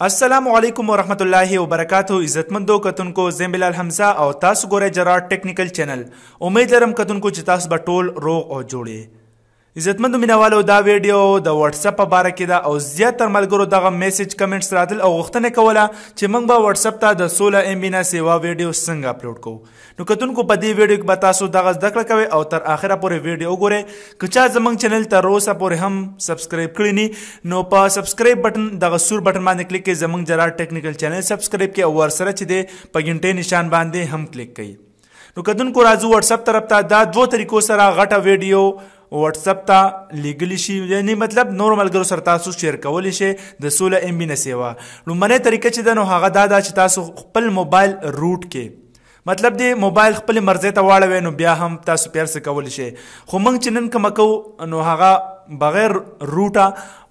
السلام علیکم ورحمت الله وبرکاتو. عزتمندو کتونکو زم بلال حمزه او تاسو ګورئ جرار ټیکنیکل چینل. امید لرم کتونکو چې تاسو به ټول روغ او جوړ. عزتمندو مینوالو دا ویډیو د واتس اپ په باره کې ده او زیاتره ملګرو دغه میسج کمنټس راتل او غوښتنه کوله چې موږ به واتس اپ ته د 16 MB نه سیوا ویډیو څنګه اپلوډ کوو. نو کتونکو په دې ویډیو کې به تاسو دغه زده کړه کوئ او تر اخره پورې ویډیو وګورئ. که چا زموږ چینل تر اوسه پورې هم سبسکرایب کړی نه نو په سبسکرایب بټن دغه سور بټن باندې کلیک کړئ، زموږ جرار ټیکنیکل چینل سبسکرایب کړئ او ورسره چې دی په ګنټې نشان باندې هم کلیک کړئ. نو کتونکو راځو واتس اپ طرف ته. دا دوه طریقو سره غټه ویډیو واتس اپ ته لیږلی شي، یعنی مطلب نور ملګرو سره تاسو شیر کولی شئ د 16 MB نه سیوا. لومړنۍ طریقه چې ده نو هغه دا ده چې تاسو خپل موبایل روټ کې، مطلب دی موبایل خپل مرضی ته واړوئ نو بیا هم تاسو پیار څه کولی شئ. خو موږ چې نن کومه کوو نو هغه بغیر روټه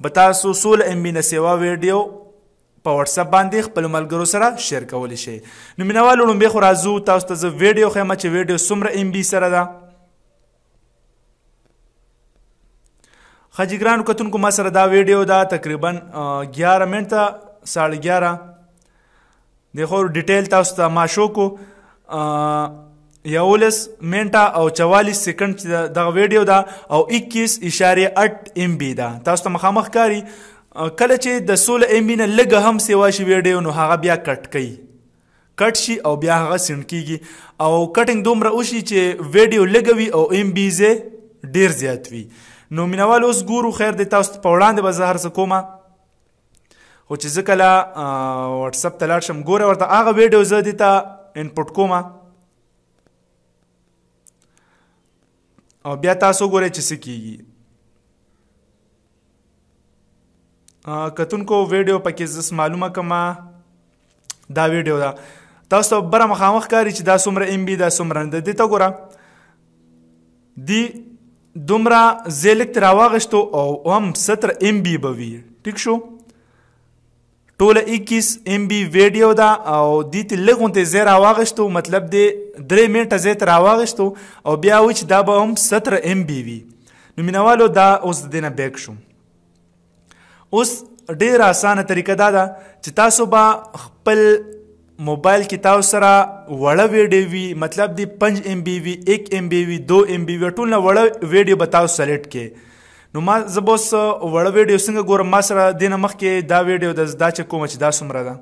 به تاسو 16 MB نه سیوا ویډیو په واتس اپ باندې خپل ملګرو سره شیر کولی شئ. نو مینوالو لومبې خو راځو تاسو ته زه ویډیو ښیم چې ویډیو څومره MB سره ده. خجګرانو کتونکو ما سره دا ویډیو ده تقریبا 11 منټه 11:30 د خو ډیټیل تاسو ته ما شو کو 11 منټه او 44 سکند دغه ویډیو ده او 21.8 MB ده. تاسو ته مخامخ کاری کله چې د 16 MB نه لږ هم سیوا شي ویډیو نو هغه بیا کټ شي او بیا هغه سند کیږي او کټینګ دومره وشي چې ویډیو لږ وي او MB زه ډیر زیات وي. نو مینوال اوس ګورو خیر دی تاسو په وړاندې به زه هر څه کومه، خو چې زه کله واتس اپ ته لاړ شم ګوره ورته هغه ویډیو زه دې ته انپوټ کومه او بیا تاسو ګورئ چې څه کیږي. کتونکو ویډیو پکې زه معلومه کړمه دا ویډیو ده تاسو ته بره مخامخ کاري چې دا څومره MB ده څومره نه ده. دې ته ګوره دی دومره زه لږ ترې راواغېشتو او هم 17 MB به وي. ټیک شو، ټوله 21 MB ویډیو ده او دې ته لږ غوندې زه راواغېشتو، مطلب دی 3 منټه زه ترې راواغېشتو او بیا وایي چې دا به هم 17 MB وي. نو مینوالو دا اوس د دې نه بیک شو. اوس ډېره اسانه طریقه دا ده چې تاسو به خپل موبایل کې تاسو سره وړه ویډیو وي، مطلب دی 5 MB وي، 1 MB وي، 2 MB وي، ټول نه وړه ویډیو به تاسو سلیکټ کړئ. نو ما زه به اوس وړه ویډیو څنګه ګورم، ما سره دې نه مخکې دا ویډیو ده دا چې کومه چې دا څومره ده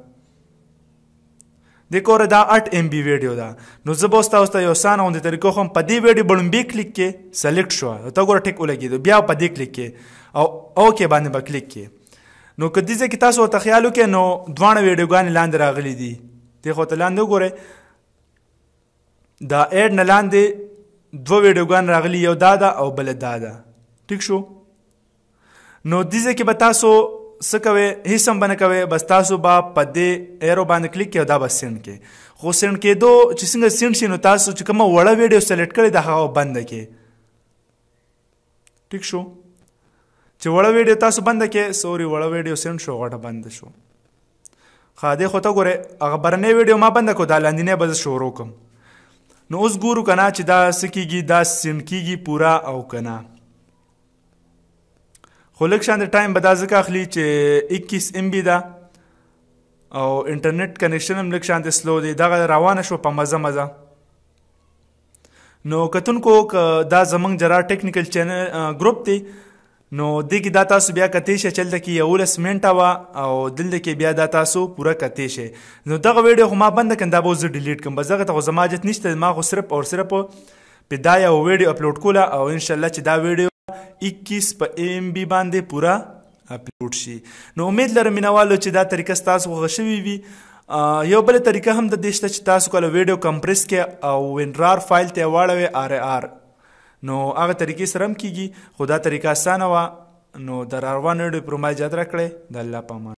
دې کوره دا 8 MB ویډیو ده. نو زه به اوس تاسو ته یو اسانه غوندې طریقه ښیم. په دې ویډیو به لومبې کلیک کړئ، سلیکټ شوه ته ګوره ټیک ولګېدو، بیا په دې کلیک کړئ او اوکې باندې به کلیک کړئ. نو که دې ځای کې تاسو ورته خیال وکړئ نو دواړه ویډیوګانې لاندې راغلي دي. دې خو ته لاندې وګورئ دا ایډ نه لاندې دوه ویډیوګانې راغلي، یو دا ده او بله دا ده. ټیک شو، نو دې ځای کې به تاسو څه کوئ، هېڅ هم به نه کوئ، بس تاسو به په دې ایرو باندې کلیک کړئ او دا به سینډ کړئ. خو سینډ کېدو چې څنګه سینډ شي نو تاسو چې کومه وړه ویډیو سلیکټ کړې ده هغه بنده کړئ. ټیک شو، چې وړه ویډیو تاسو بنده کړئ، سوري وړه ویډیو سینډ شو غټه بنده شو. خاده خو ته ګورئ هغه برنۍ ویډیو ما بنده کړو، دا لاندینۍ به زه شروع کړم. نو اوس ګورو که نه چې دا څه کېږي، دا سینډ کېږي پوره او که نه. خو لږ شانې ټایم به دا ځکه اخلي چې 21 MB ده او انټرنیټ کنیکشن هم لږ شانې سلو دی. دغه روانه شوه په مزه مزه. نو کتونکو که دا زموږ جرار ټیکنیکل چینل ګروپ دی نو دې کې دا تاسو بیا کتی شئ، چلته کې 11 منټه وه او دلته کې بیا دا تاسو پوره کتی شئ. نو دغه ویډیو خو ما بنده کړم، دا به اوس زه ډیلیټ کړم، بس دغه ته خو زما حاجت نشته. ما خو صرف او صرف په دا یو ویډیو اپلوډ کوله او انشاءالله چې دا ویډیو 21 په MB باندې پوره اپلوډ شي. نو امید لرم مینوالو چې دا طریقه ستاسو خوښه شوې وي. یو بله طریقه هم د دې شته چې تاسو کله ویډیو کمپریس کړئ او WinRAR فایل ته یې واړوئ RAR نو هغه طریقې سره هم کیږي، خو دا طریقه اسانه وه. نو د RAR1 ویډیو پر ما اجازه راکړئ. د الله په امان.